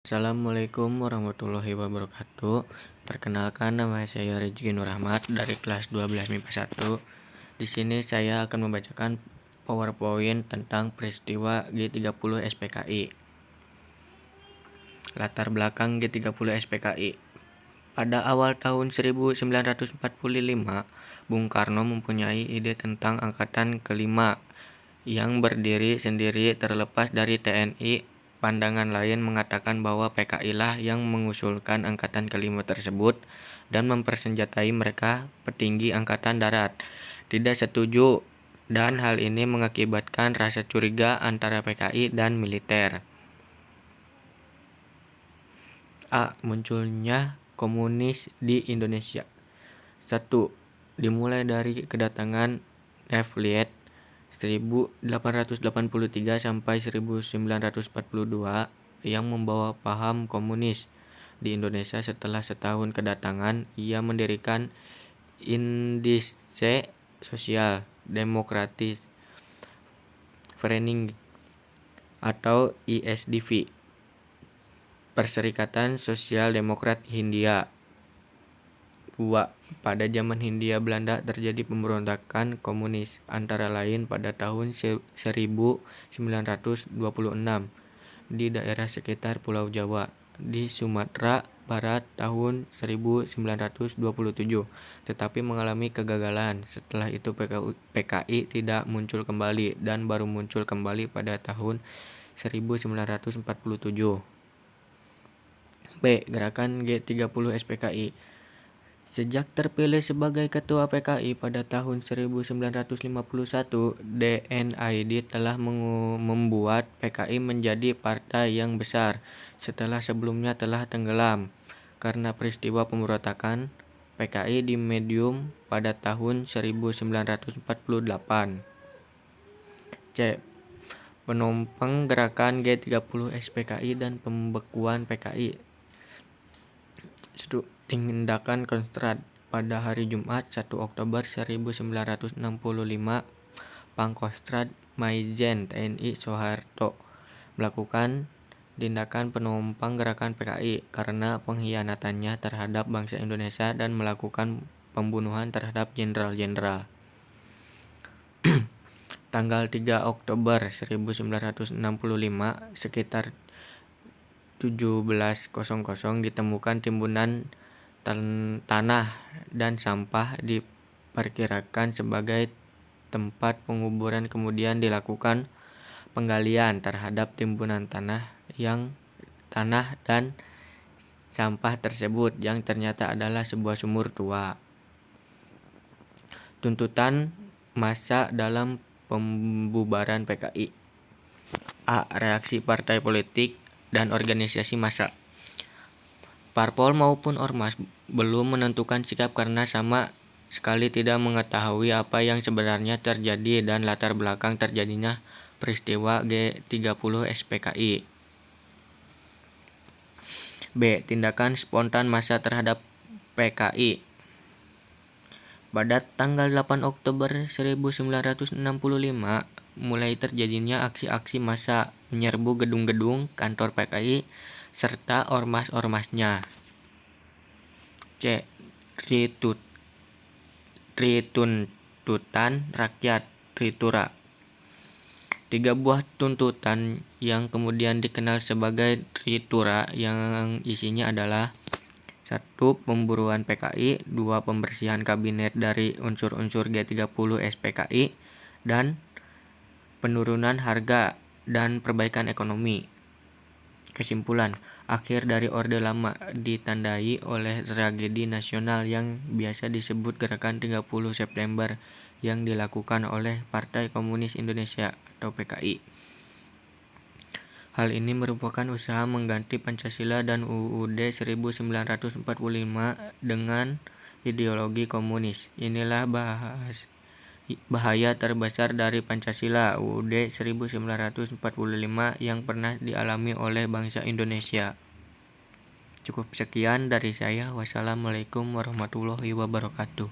Assalamualaikum warahmatullahi wabarakatuh. Perkenalkan, nama saya Rizky Nur Ahmad dari kelas 12 MIPA 1. Di sini saya akan membacakan PowerPoint tentang peristiwa G30 SPKI. Latar belakang G30 SPKI. Pada awal tahun 1945, Bung Karno mempunyai ide tentang angkatan kelima yang berdiri sendiri terlepas dari TNI. Pandangan lain mengatakan bahwa PKI lah yang mengusulkan angkatan kelima tersebut dan mempersenjatai mereka petinggi angkatan darat tidak setuju, dan hal ini mengakibatkan rasa curiga antara PKI dan militer. Munculnya komunis di Indonesia. 1. Dimulai dari kedatangan Nevliet 1883 sampai 1942 yang membawa paham komunis di Indonesia. Setelah setahun kedatangan, ia mendirikan Indische Sosial Demokratis Vereniging atau ISDV, Perserikatan Sosial Demokrat Hindia. 2. Pada zaman Hindia Belanda terjadi pemberontakan komunis, antara lain pada tahun 1926 di daerah sekitar Pulau Jawa. Di Sumatera Barat tahun 1927, tetapi mengalami kegagalan. Setelah itu PKI tidak muncul kembali dan baru muncul kembali pada tahun 1947. B. Gerakan G30 SPKI. Sejak terpilih sebagai ketua PKI pada tahun 1951, DNID telah membuat PKI menjadi partai yang besar setelah sebelumnya telah tenggelam karena peristiwa pemberontakan PKI di Medium pada tahun 1948. C. Penopang gerakan G30 SPKI dan pembekuan PKI. Tindakan Kostrad. Pada hari Jumat 1 Oktober 1965, Pangkostrat Maijen TNI Soeharto melakukan tindakan penopang gerakan PKI karena pengkhianatannya terhadap bangsa Indonesia dan melakukan pembunuhan terhadap jenderal-jenderal. Tanggal 3 Oktober 1965 sekitar 17.00 ditemukan timbunan tanah dan sampah diperkirakan sebagai tempat penguburan. Kemudian dilakukan penggalian terhadap timbunan tanah dan sampah tersebut yang ternyata adalah sebuah sumur tua. Tuntutan massa dalam pembubaran PKI. A. Reaksi partai politik dan organisasi massa. Parpol maupun ormas belum menentukan sikap karena sama sekali tidak mengetahui apa yang sebenarnya terjadi dan latar belakang terjadinya peristiwa G30 SPKI. B. Tindakan spontan massa terhadap PKI. Pada tanggal 8 Oktober 1965 mulai terjadinya aksi-aksi massa menyerbu gedung-gedung kantor PKI serta ormas-ormasnya. C. Trituntutan rakyat Tritura. 3 buah tuntutan yang kemudian dikenal sebagai Tritura yang isinya adalah 1. Pemburuan PKI, 2. Pembersihan kabinet dari unsur-unsur G30 SPKI, dan penurunan harga dan perbaikan ekonomi. Kesimpulan, akhir dari Orde Lama ditandai oleh tragedi nasional yang biasa disebut Gerakan 30 September yang dilakukan oleh Partai Komunis Indonesia atau PKI. Hal ini merupakan usaha mengganti Pancasila dan UUD 1945 dengan ideologi komunis. Inilah bahaya terbesar dari Pancasila UUD 1945 yang pernah dialami oleh bangsa Indonesia. Cukup sekian dari saya. Wassalamualaikum warahmatullahi wabarakatuh.